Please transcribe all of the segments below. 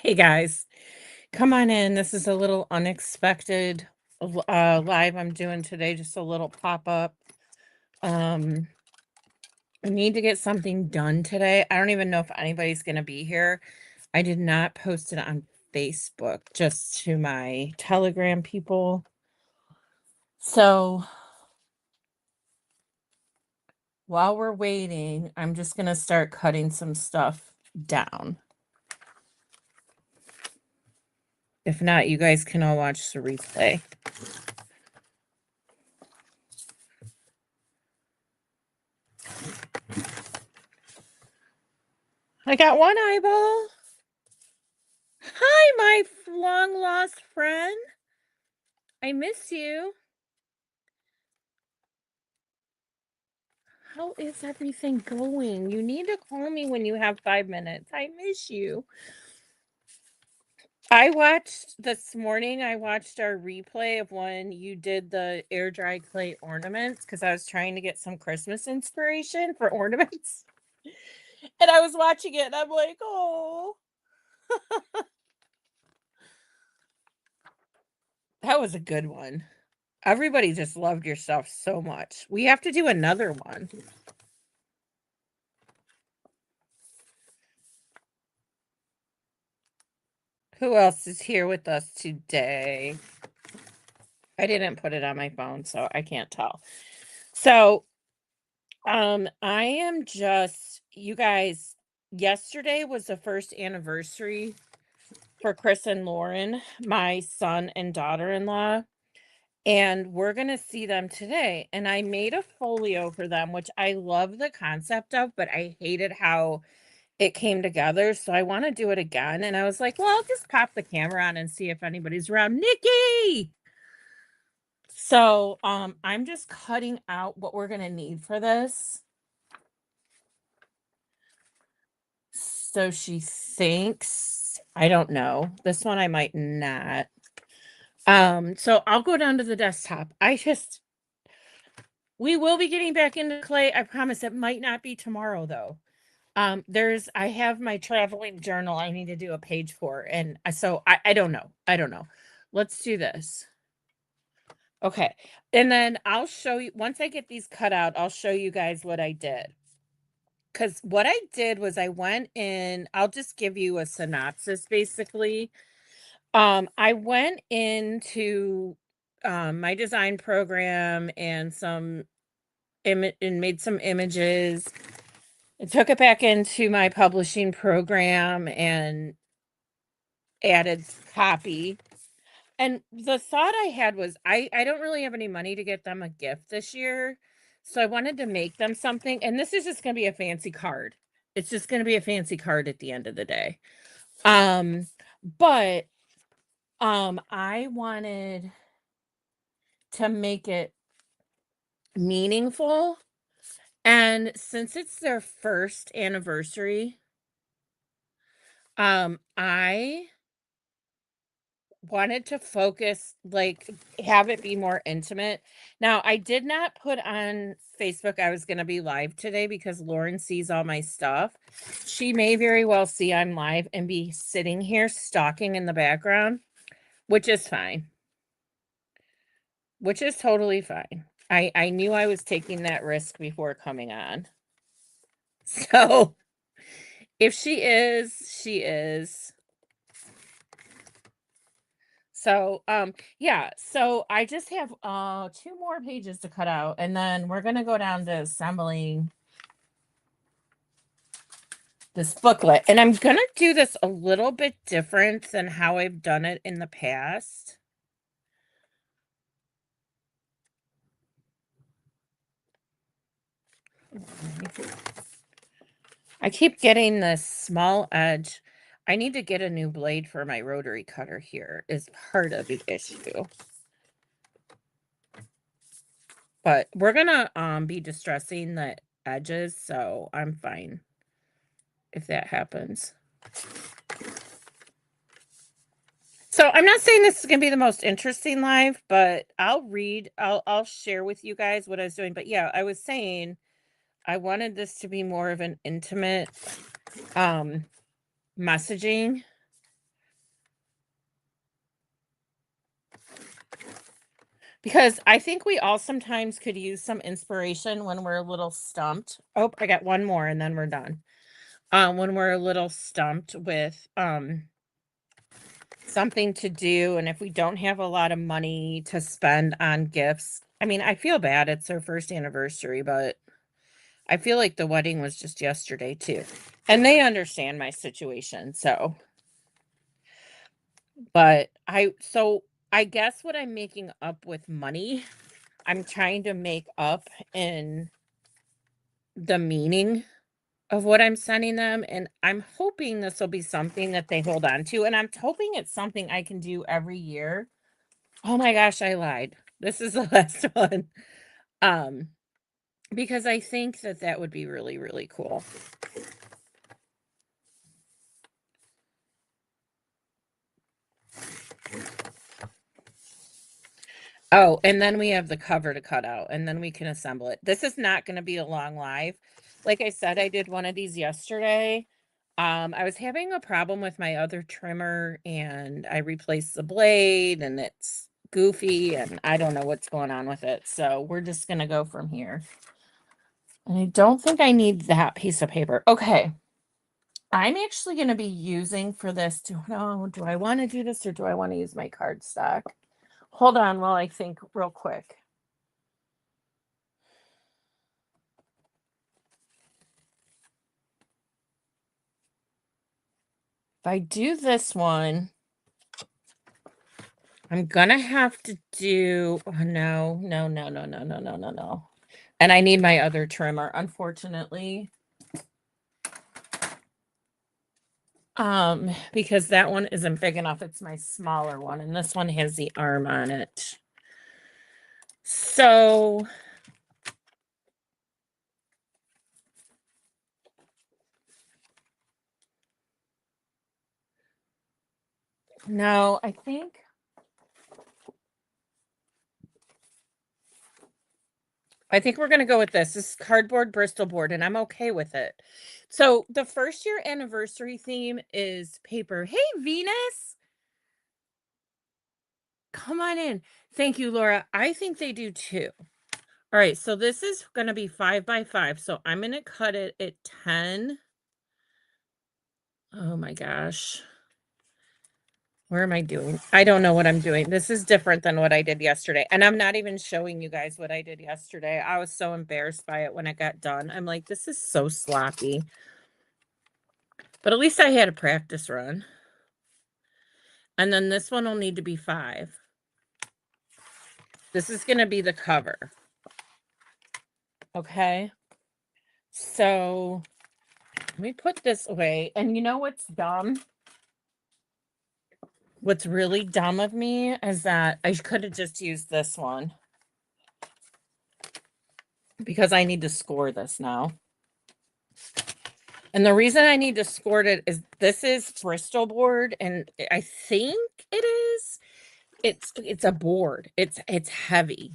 Hey guys, come on in. This is a little unexpected live I'm doing today, just a little pop up. Um, I need to get something done today. I don't even know if anybody's going to be here. I did not post it on Facebook, just to my Telegram people. So while we're waiting, I'm just going to start cutting some stuff down. If not, you guys can all watch the replay. I got one eyeball. Hi, my long lost friend. I miss you. How is everything going? You need to call me when you have 5 minutes. I miss you. I watched this morning, I watched our replay of when you did the air dry clay ornaments because I was trying to get some Christmas inspiration for ornaments. And I was watching it and I'm like, oh, that was a good one. Everybody just loved your stuff so much. We have to do another one. Who else is here with us today? I didn't put it on my phone, so I can't tell. So, I am just you guys, yesterday was the first anniversary for Chris and Lauren, my son and daughter-in-law, and we're gonna see them today. And I made a folio for them, which I love the concept of, but I hated how it came together. So I want to do it again. And I was like, well, I'll just pop the camera on and see if anybody's around. Nikki! So I'm just cutting out what we're gonna need for this. So she thinks, I don't know. This one I might not. So I'll go down to the desktop. We will be getting back into clay. I promise it might not be tomorrow though. I have my traveling journal I need to do a page for, and I don't know. I don't know. Let's do this. Okay. And then I'll show you once I get these cut out, I'll show you guys what I did. Because what I did was I went in, I'll just give you a synopsis basically. I went into my design program and and made some images. I took it back into my publishing program and added copy. And the thought I had was I don't really have any money to get them a gift this year. So I wanted to make them something. And this is just going to be a fancy card. It's just going to be a fancy card at the end of the day. Um, but I wanted to make it meaningful. And since it's their first anniversary, I wanted to focus, like, have it be more intimate. Now, I did not put on Facebook I was going to be live today because Lauren sees all my stuff. She may very well see I'm live and be sitting here stalking in the background, which is fine. Which is totally fine. I knew I was taking that risk before coming on. So, if she is, she is. So, yeah, so I just have two more pages to cut out, and then we're gonna go down to assembling this booklet. And I'm gonna do this a little bit different than how I've done it in the past. I keep getting this small edge. I need to get a new blade for my rotary cutter here is part of the issue. But we're gonna be distressing the edges, so I'm fine if that happens. So I'm not saying this is gonna be the most interesting live, but I'll share with you guys what I was doing. But yeah, I was saying I wanted this to be more of an intimate messaging. Because I think we all sometimes could use some inspiration when we're a little stumped. Oh, I got one more and then we're done. When we're a little stumped with something to do, and if we don't have a lot of money to spend on gifts. I mean, I feel bad. It's our first anniversary, but I feel like the wedding was just yesterday too. And they understand my situation, so but I guess what I'm making up with money, I'm trying to make up in the meaning of what I'm sending them, and I'm hoping this will be something that they hold on to, and I'm hoping it's something I can do every year. Oh my gosh, I lied. This is the last one. Um, because I think that that would be really, really cool. Oh, and then we have the cover to cut out, and then we can assemble it. This is not gonna be a long live. Like I said, I did one of these yesterday. I was having a problem with my other trimmer, and I replaced the blade, and it's goofy, and I don't know what's going on with it, so we're just gonna go from here. And I don't think I need that piece of paper. Okay. I'm actually gonna be using for this do I wanna do this or do I wanna use my cardstock? Hold on while I think real quick. If I do this one, I'm gonna have to do oh, no, no, no, no, no, no, no, no, no. And I need my other trimmer, unfortunately. Because that one isn't big enough. It's my smaller one, and this one has the arm on it. So no, I think we're gonna go with this. This is cardboard Bristol board, and I'm okay with it. So the first year anniversary theme is paper. Hey, Venus, come on in. Thank you, Laura. I think they do too. All right, so this is gonna be 5 by 5. So I'm gonna cut it at 10. Oh my gosh. Where am I doing? I don't know what I'm doing. This is different than what I did yesterday. And I'm not even showing you guys what I did yesterday. I was so embarrassed by it when it got done. I'm like, this is so sloppy. But at least I had a practice run. And then this one will need to be 5. This is going to be the cover. Okay. So let me put this away. And you know what's dumb? What's really dumb of me is that I could have just used this one because I need to score this now. And the reason I need to score it is this is Bristol board, and I think it is. It's a board. It's heavy.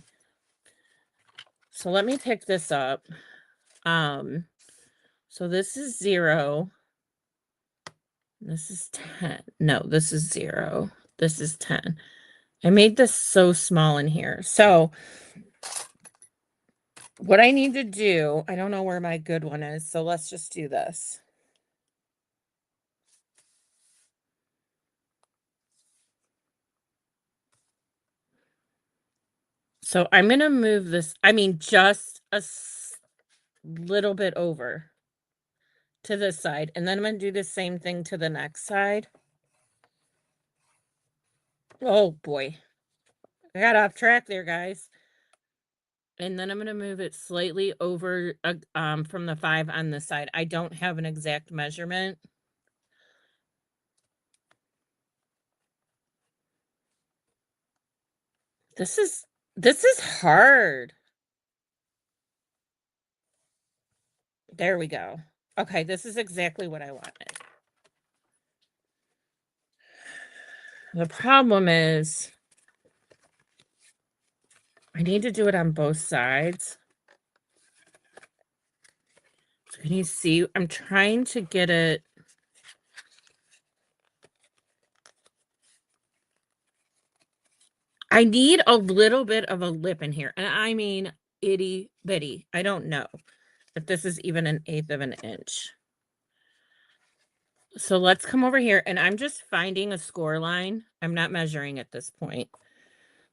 So let me pick this up. So this is 0. This is 10. No, this is 0. This is 10. I made this so small in here. So what I need to do, I don't know where my good one is, so let's just do this. So I'm going to move this, I mean, just a little bit over to this side, and then I'm going to do the same thing to the next side. Oh boy. I got off track there, guys. And then I'm going to move it slightly over from the 5 on this side. I don't have an exact measurement. This is hard. There we go. Okay, this is exactly what I wanted. The problem is I need to do it on both sides. So can you see? I'm trying to get it. I need a little bit of a lip in here, and I mean itty bitty. I don't know if this is even an eighth of an inch. So let's come over here, and I'm just finding a score line. I'm not measuring at this point.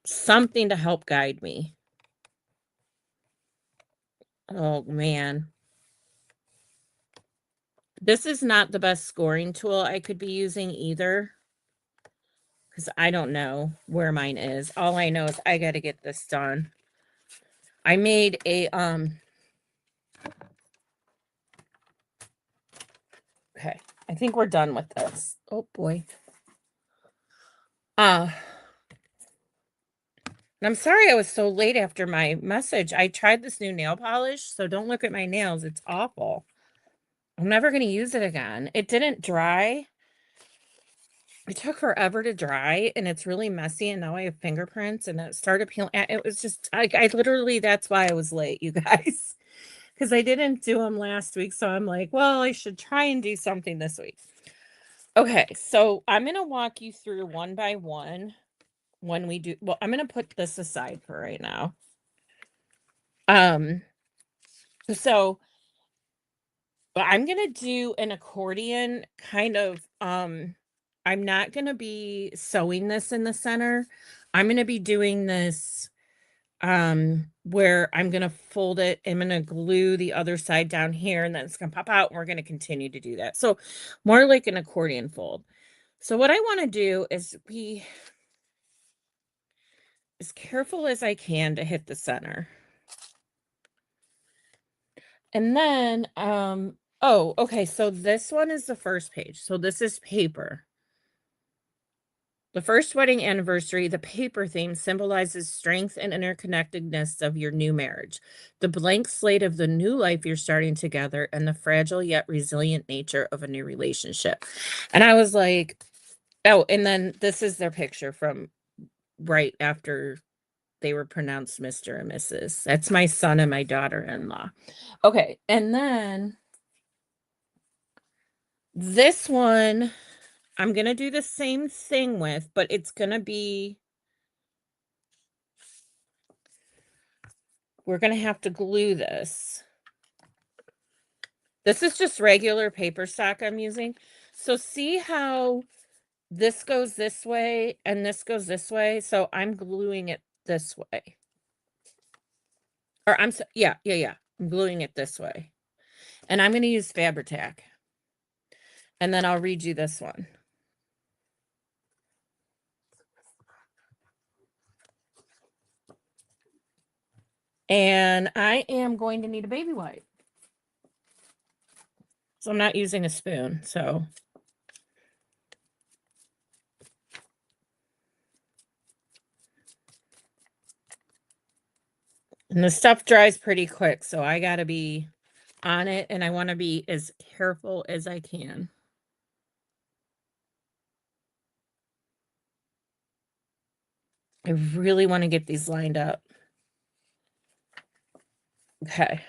Something to help guide me. Oh, man. This is not the best scoring tool I could be using either, because I don't know where mine is. All I know is I got to get this done. I made a, okay, I think we're done with this. Oh, boy. And I'm sorry I was so late after my message. I tried this new nail polish, so don't look at my nails. It's awful. I'm never going to use it again. It didn't dry. It took forever to dry, and it's really messy, and now I have fingerprints, and it started peeling. It was just, I literally, that's why I was late, you guys, because I didn't do them last week, so I'm like, well, I should try and do something this week. Okay, so I'm going to walk you through one by one when we do, well, I'm going to put this aside for right now. So I'm going to do an accordion kind of, I'm not going to be sewing this in the center. I'm going to be doing this, where I'm going to fold it. I'm going to glue the other side down here, and then it's going to pop out, and we're going to continue to do that. So more like an accordion fold. So what I want to do is be as careful as I can to hit the center. And then, oh, okay. So this one is the first page. So this is paper. The first wedding anniversary, the paper theme symbolizes strength and interconnectedness of your new marriage, the blank slate of the new life you're starting together, and the fragile yet resilient nature of a new relationship. And I was like, oh, and then this is their picture from right after they were pronounced Mr. and Mrs. That's my son and my daughter-in-law. Okay, and then this one, I'm going to do the same thing with, but it's going to be, we're going to have to glue this. This is just regular paper stock I'm using. So see how this goes this way and this goes this way? So I'm gluing it this way. Or yeah. I'm gluing it this way. And I'm going to use Fabri-Tac. And then I'll read you this one. And I am going to need a baby wipe. So I'm not using a spoon, so. And the stuff dries pretty quick, so I got to be on it, and I want to be as careful as I can. I really want to get these lined up. Okay.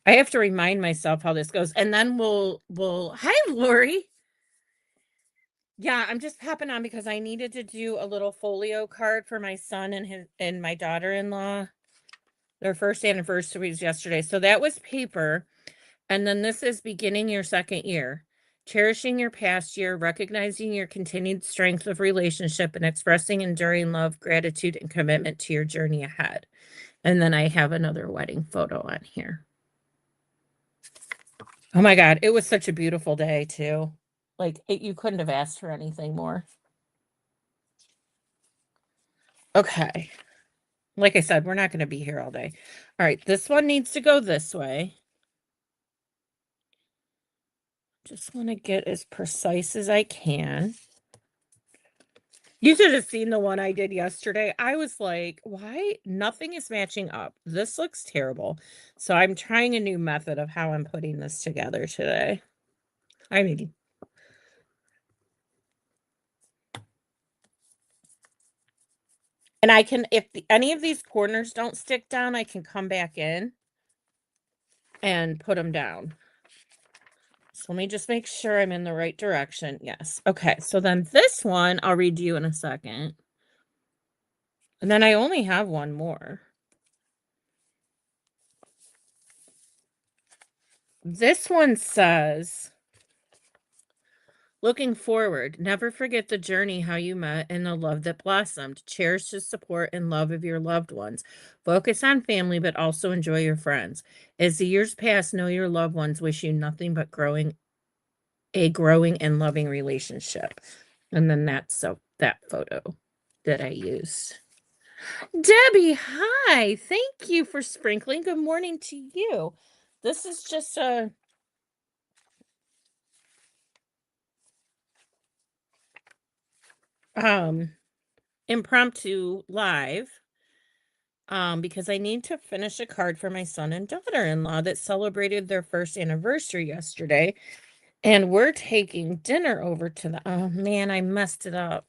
I have to remind myself how this goes, and then we'll hi Lori. Yeah, I'm just popping on because I needed to do a little folio card for my son and my daughter-in-law. Their first anniversary was yesterday. So that was paper. And then this is beginning your second year. Cherishing your past year, recognizing your continued strength of relationship, and expressing enduring love, gratitude, and commitment to your journey ahead. And then I have another wedding photo on here. Oh my God, it was such a beautiful day too. Like you couldn't have asked for anything more. Okay. Like I said, we're not going to be here all day. All right, this one needs to go this way. Just want to get as precise as I can. You should have seen the one I did yesterday. I was like, why? Nothing is matching up. This looks terrible. So I'm trying a new method of how I'm putting this together today. I mean, and I can, if any of these corners don't stick down, I can come back in and put them down. So let me just make sure I'm in the right direction. Yes. Okay. So then this one, I'll read you in a second. And then I only have one more. This one says, looking forward, never forget the journey, how you met, and the love that blossomed. Cherish the support and love of your loved ones. Focus on family, but also enjoy your friends. As the years pass, know your loved ones wish you nothing but a growing and loving relationship. And then that's that photo that I used. Debbie, hi. Thank you for sprinkling. Good morning to you. This is just a impromptu live because I need to finish a card for my son and daughter-in-law that celebrated their first anniversary yesterday, and we're taking dinner over to the oh man, I messed it up.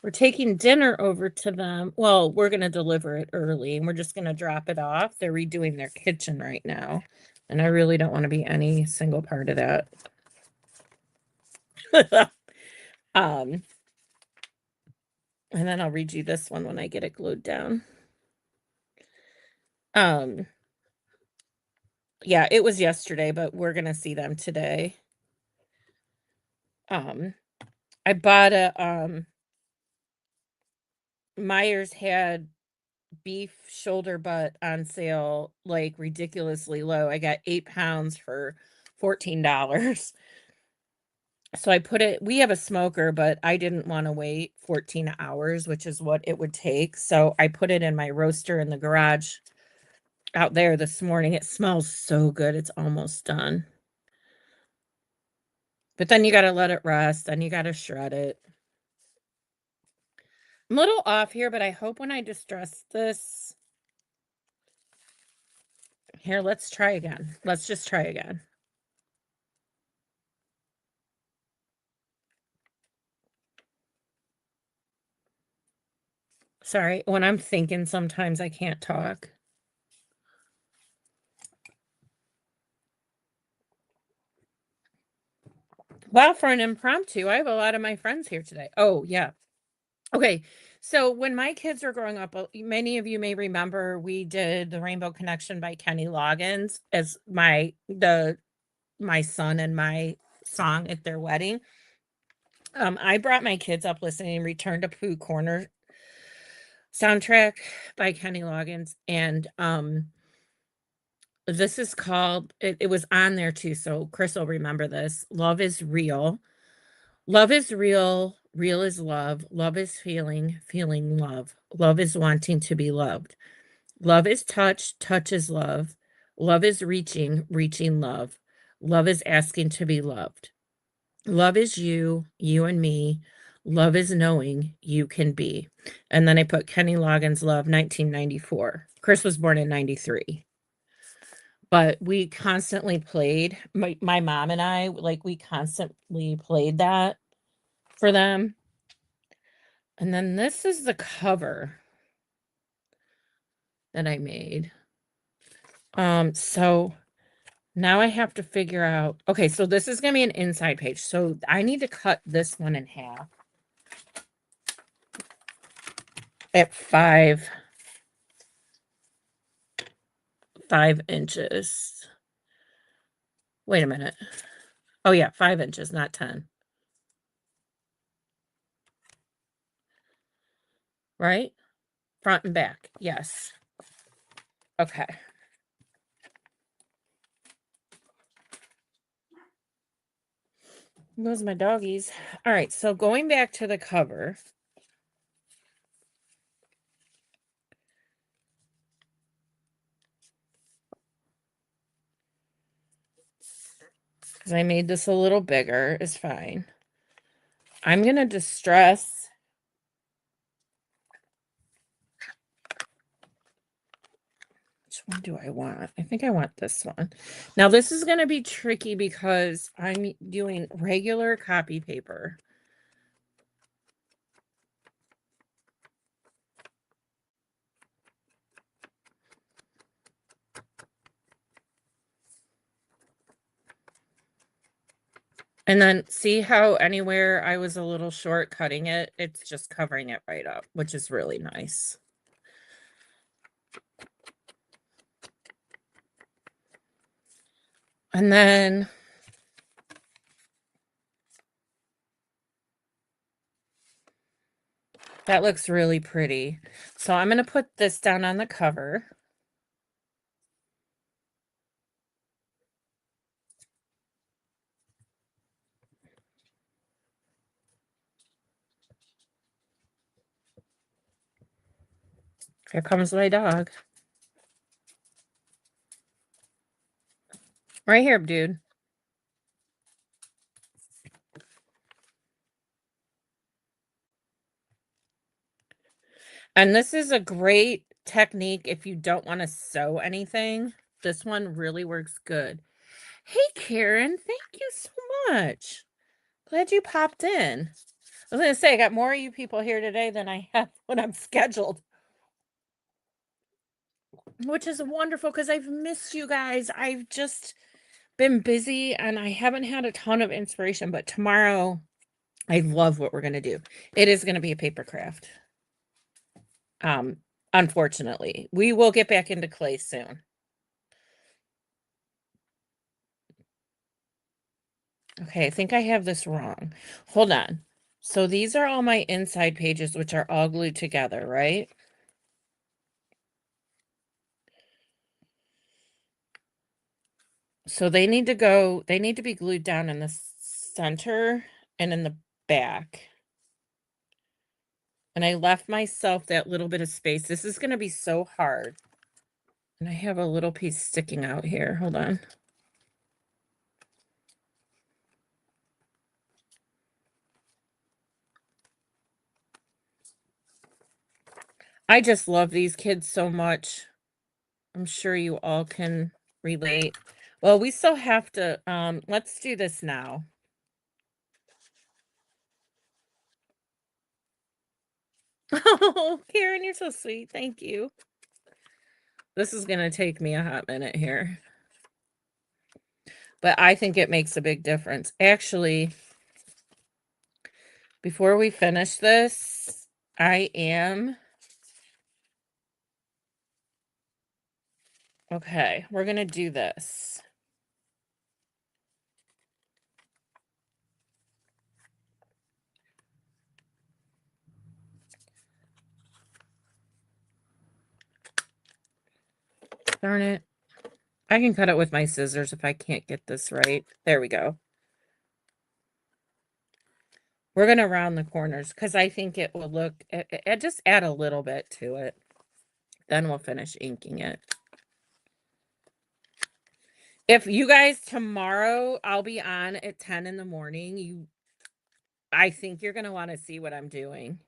We're taking dinner over to them. Well, we're going to deliver it early and we're just going to drop it off. They're redoing their kitchen right now, and I really don't want to be any single part of that. And then I'll read you this one when I get it glued down. Yeah, it was yesterday, but we're gonna see them today. I bought a Myers had beef shoulder butt on sale, like ridiculously low. I got 8 pounds for $14. So I put it, we have a smoker, but I didn't want to wait 14 hours, which is what it would take. So I put it in my roaster in the garage out there this morning. It smells so good. It's almost done. But then you got to let it rest, then you got to shred it. I'm a little off here, but I hope when I distress this. Here, let's try again. Let's just try again. Sorry, when I'm thinking, sometimes I can't talk. Well, for an impromptu, I have a lot of my friends here today. Oh, yeah. Okay. So when my kids were growing up, many of you may remember we did the Rainbow Connection by Kenny Loggins as my son and my song at their wedding. I brought my kids up listening Return to Pooh Corner soundtrack by Kenny Loggins, and this is called it was on there too, so Chris will remember this. Love is real. Love is real. Real is love. Love is feeling. Feeling love. Love is wanting to be loved. Love is touch. Touch is love. Love is reaching. Reaching love. Love is asking to be loved. Love is you, you and me. Love is knowing you can be. And then I put Kenny Loggins' Love, 1994. Chris was born in 93. But we constantly played, my mom and I, like, we constantly played that for them. And then this is the cover that I made. So now I have to figure out, okay, so this is going to be an inside page. So I need to cut this one in half at 5 inches. Wait a minute. Oh yeah, 5 inches, not 10. Right? Front and back. Yes. Okay. Those are my doggies. All right, so going back to the cover. Because I made this a little bigger is fine. I'm going to distress. Which one do I want? I think I want this one. Now, this is going to be tricky because I'm doing regular copy paper. And then see how anywhere I was a little short cutting it, it's just covering it right up, which is really nice. And then that looks really pretty. So I'm going to put this down on the cover. Here comes my dog. Right here, dude. And this is a great technique if you don't want to sew anything. This one really works good. Hey, Karen, thank you so much. Glad you popped in. I was going to say, I got more of you people here today than I have when I'm scheduled, which is wonderful because I've missed you guys. I've just been busy and I haven't had a ton of inspiration, but tomorrow I love what we're going to do. It is going to be a paper craft. Unfortunately, we will get back into clay soon. Okay, I think I have this wrong. Hold on. So these are all my inside pages, which are all glued together, right? So they need to be glued down in the center and in the back. And I left myself that little bit of space. This is going to be so hard. And I have a little piece sticking out here. Hold on. I just love these kids so much. I'm sure you all can relate. Well, we still have to, let's do this now. Oh, Karen, you're so sweet. Thank you. This is going to take me a hot minute here. But I think it makes a big difference. Actually, before we finish this, okay, we're going to do this. Darn it. I can cut it with my scissors if I can't get this right. There we go. We're going to round the corners because I think it will look, just add a little bit to it. Then we'll finish inking it. If you guys tomorrow, I'll be on at 10 in the morning. I think you're going to want to see what I'm doing.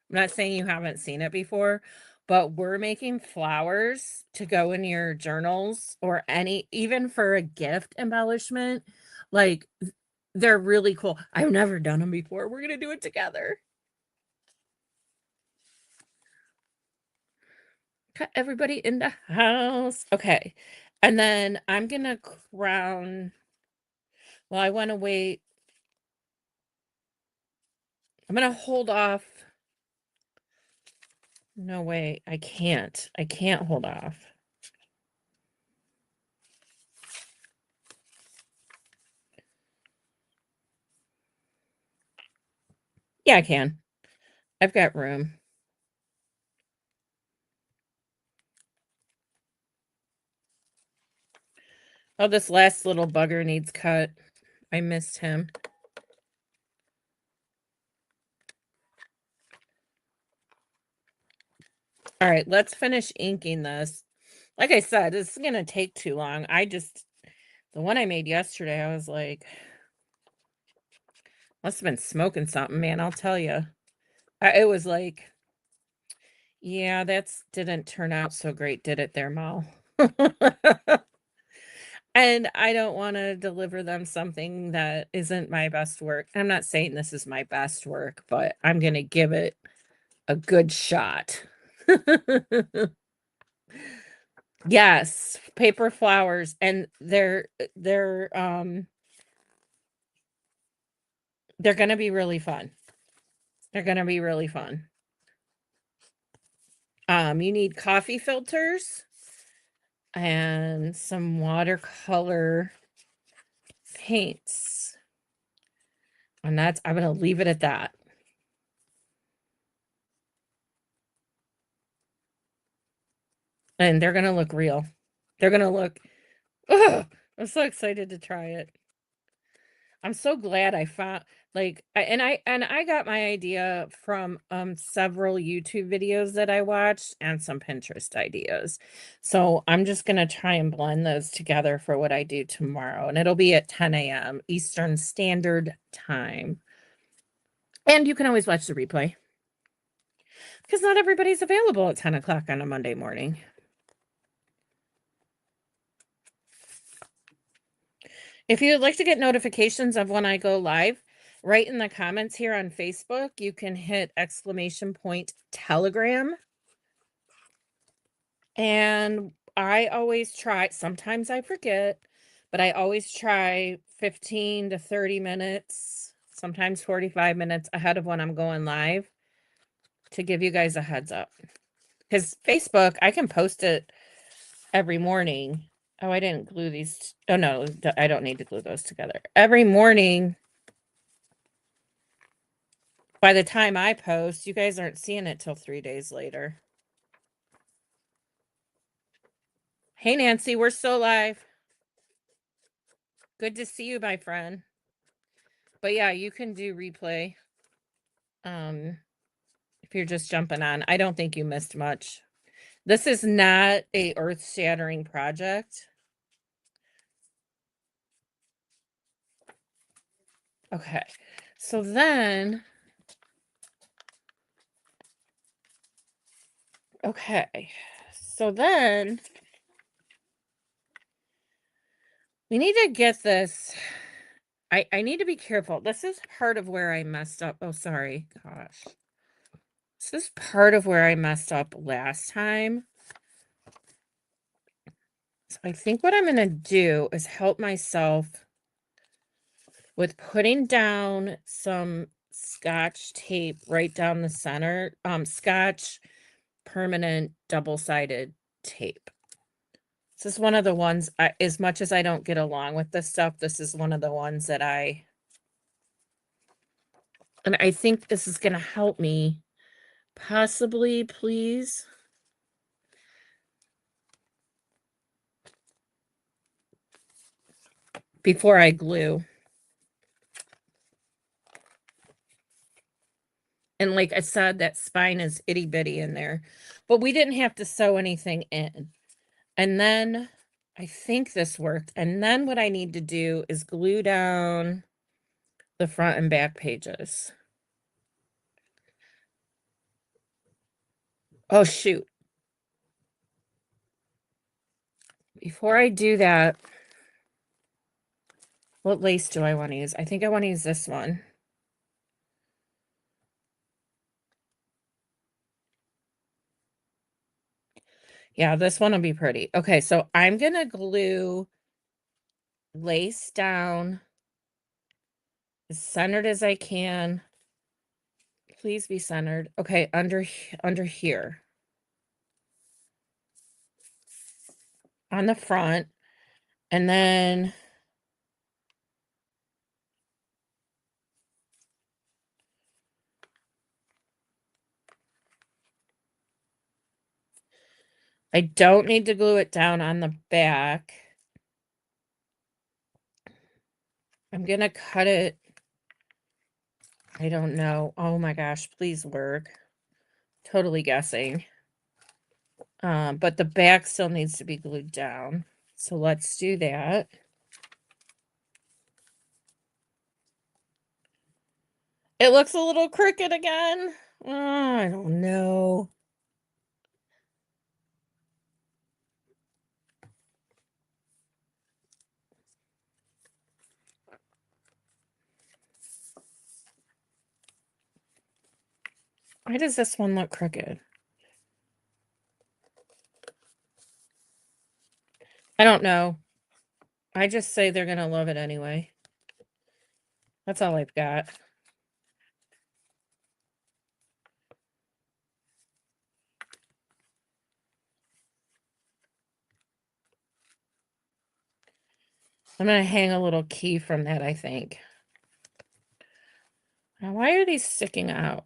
I'm not saying you haven't seen it before, but we're making flowers to go in your journals or even for a gift embellishment. Like, they're really cool. I've never done them before. We're going to do it together. Got everybody in the house. Okay. And then I'm going to crown. Well, I want to wait. I'm going to hold off. No way. I can't. I can't hold off. Yeah, I can. I've got room. Oh, this last little bugger needs cut. I missed him. All right, let's finish inking this. Like I said, this is going to take too long. The one I made yesterday, I was like, must have been smoking something, man. I'll tell you. It was like, yeah, didn't turn out so great, did it there, Mal? And I don't want to deliver them something that isn't my best work. I'm not saying this is my best work, but I'm going to give it a good shot. Yes, paper flowers, and they're They're going to be really fun. They're going to be really fun. You need coffee filters and some watercolor paints. And I'm going to leave it at that. And they're going to look real. They're going to look, ugh, I'm so excited to try it. I'm so glad I found I got my idea from several YouTube videos that I watched and some Pinterest ideas. So I'm just gonna try and blend those together for what I do tomorrow. And it'll be at 10 a.m. Eastern Standard Time. And you can always watch the replay. Because not everybody's available at 10 o'clock on a Monday morning. If you'd like to get notifications of when I go live, write in the comments here on Facebook. You can hit !Telegram. And I always try, sometimes I forget, but I always try 15 to 30 minutes, sometimes 45 minutes ahead of when I'm going live to give you guys a heads up. Because Facebook, I can post it every morning. Oh, I didn't glue these. Oh, no, I don't need to glue those together. Every morning, by the time I post, you guys aren't seeing it till 3 days later. Hey, Nancy, we're still live. Good to see you, my friend. But yeah, you can do replay. If you're just jumping on, I don't think you missed much. This is not a earth-shattering project. Okay, so then, we need to get this. I need to be careful. This is part of where I messed up. Oh, sorry. Gosh. This is part of where I messed up last time. So I think what I'm going to do is help myself with putting down some Scotch tape right down the center. Scotch permanent double-sided tape. This is one of the ones, as much as I don't get along with this stuff, this is one of the ones that and I think this is going to help me. Possibly, please. Before I glue. And like I said, that spine is itty bitty in there. But we didn't have to sew anything in. And then I think this worked. And then what I need to do is glue down the front and back pages. Oh, shoot. Before I do that, what lace do I want to use? I think I want to use this one. Yeah, this one will be pretty. Okay, so I'm going to glue lace down as centered as I can. Please be centered. Okay, under here. On the front. And then I don't need to glue it down on the back. I'm going to cut it. I don't know. Oh my gosh, please work. Totally guessing. But the back still needs to be glued down. So let's do that. It looks a little crooked again. Oh, I don't know. Why does this one look crooked? I don't know. I just say they're going to love it anyway. That's all I've got. I'm gonna hang a little key from that, I think. Now, why are these sticking out?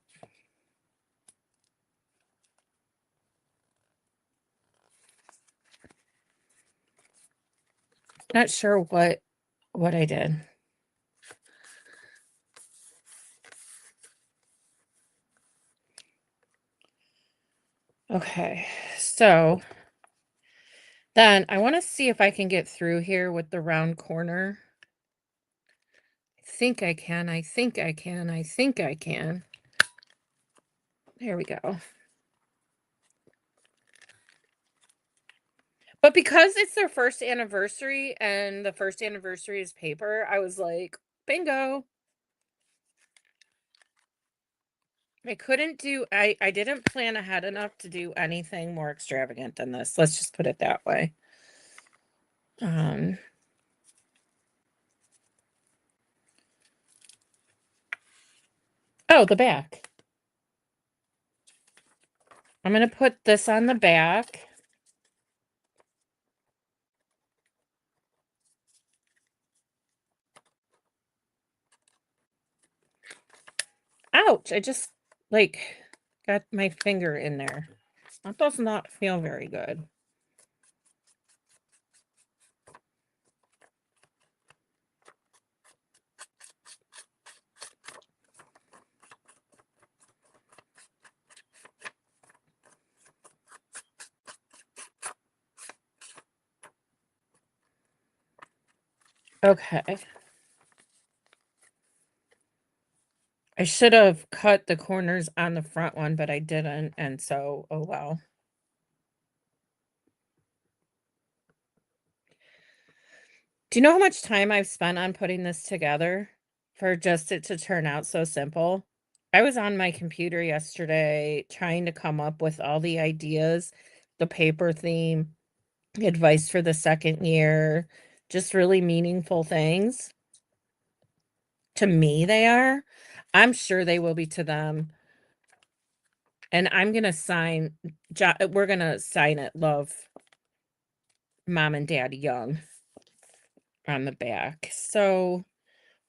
Not sure what I did. Okay, so then I want to see if I can get through here with the round corner. I think I can. I think I can. I think I can. There we go. But because it's their first anniversary and the first anniversary is paper, I was like, bingo. I couldn't do I didn't plan ahead enough to do anything more extravagant than this. Let's just put it that way. Oh, the back. I'm going to put this on the back. Ouch, I just like got my finger in there. That does not feel very good. Okay. I should have cut the corners on the front one, but I didn't, and so, oh well. Do you know how much time I've spent on putting this together for just it to turn out so simple? I was on my computer yesterday trying to come up with all the ideas, the paper theme, advice for the second year, just really meaningful things. To me, they are. I'm sure they will be to them. And I'm going to sign, we're going to sign it, love, Mom and Dad Young on the back. So,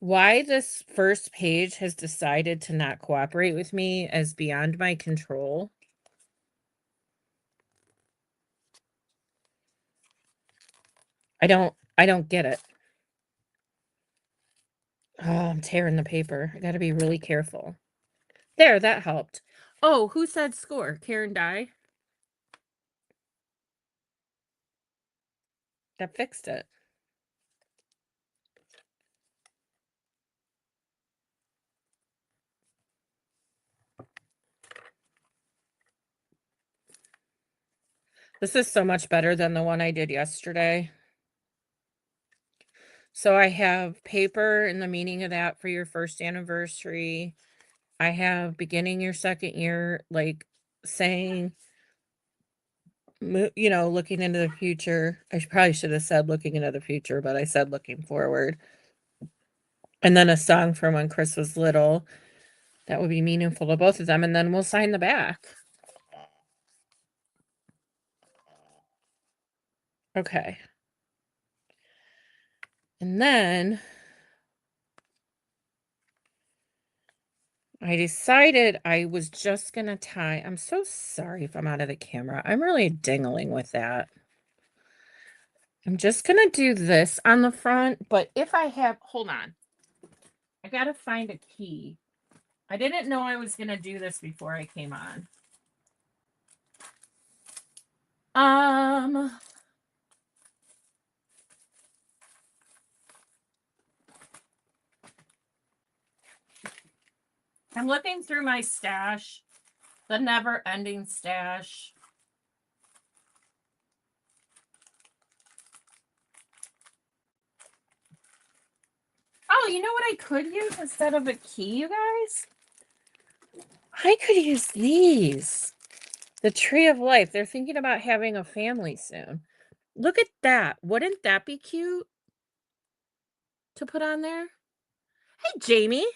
why this first page has decided to not cooperate with me is beyond my control. I don't get it. Oh, I'm tearing the paper. I got to be really careful. There, that helped. Oh, who said score? Karen Dye? That fixed it. This is so much better than the one I did yesterday. So I have paper and the meaning of that for your first anniversary. I have beginning your second year, like saying, looking into the future. Probably should have said looking into the future, but I said looking forward. And then a song from when Chris was little that would be meaningful to both of them. And then we'll sign the back. Okay. And then I decided I was just going to tie. I'm so sorry if I'm out of the camera. I'm really dingling with that. I'm just going to do this on the front, but if I have, hold on. I got to find a key. I didn't know I was going to do this before I came on. I'm looking through my stash, the never-ending stash. Oh, you know what I could use instead of a key, you guys? I could use these. The Tree of Life. They're thinking about having a family soon. Look at that. Wouldn't that be cute to put on there? Hey, Jamie.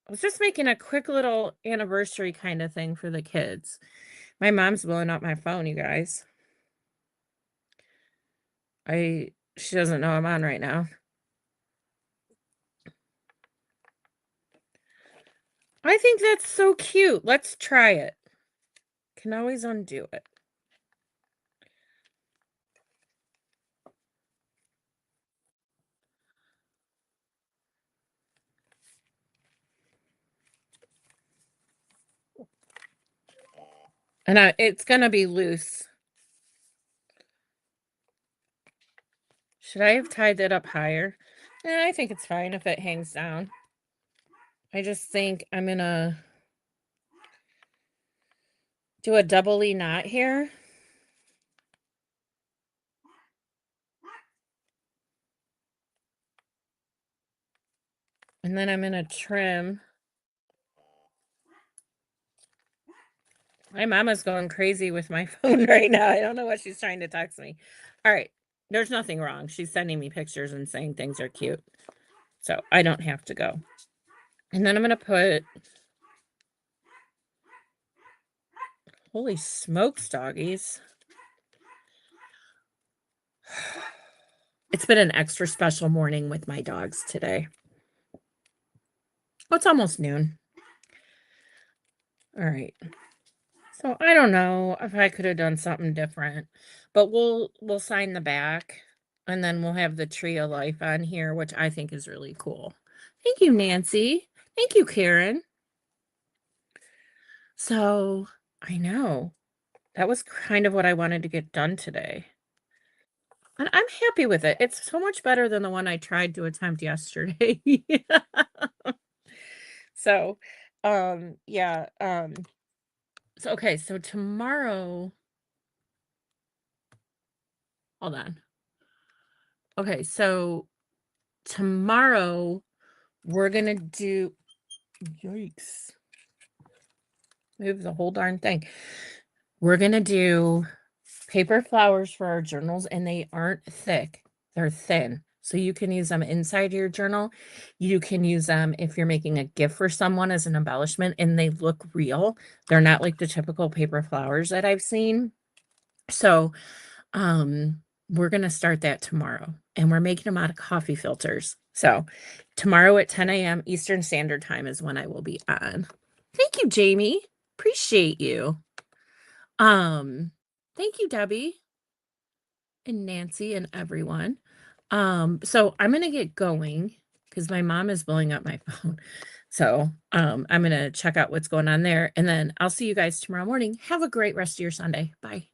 I was just making a quick little anniversary kind of thing for the kids. My mom's blowing up my phone, you guys. She doesn't know I'm on right now. I think that's so cute. Let's try it. Can always undo it. And it's gonna be loose. Should I have tied it up higher? I think it's fine if it hangs down. I just think I'm gonna do a double-y knot here. And then I'm gonna trim. My mama's going crazy with my phone right now. I don't know what she's trying to text me. All right. There's nothing wrong. She's sending me pictures and saying things are cute. So I don't have to go. And then I'm going to put, holy smokes, doggies. It's been an extra special morning with my dogs today. Oh, it's almost noon. All right. So I don't know if I could have done something different, but we'll sign the back and then we'll have the tree of life on here, which I think is really cool. Thank you, Nancy. Thank you, Karen. So I know that was kind of what I wanted to get done today. And I'm happy with it. It's so much better than the one I tried to attempt yesterday. So, yeah, so okay, so tomorrow, hold on. Okay, so tomorrow we're gonna do, yikes, move the whole darn thing. We're gonna do paper flowers for our journals, and they aren't thick, they're thin. So you can use them inside your journal. You can use them if you're making a gift for someone as an embellishment, and they look real. They're not like the typical paper flowers that I've seen. So, we're gonna start that tomorrow, and we're making them out of coffee filters. So, tomorrow at 10 a.m. Eastern Standard Time is when I will be on. Thank you, Jamie. Appreciate you. Thank you, Debbie and Nancy and everyone. So I'm gonna get going because my mom is blowing up my phone. So, I'm gonna check out what's going on there, and then I'll see you guys tomorrow morning. Have a great rest of your Sunday. Bye.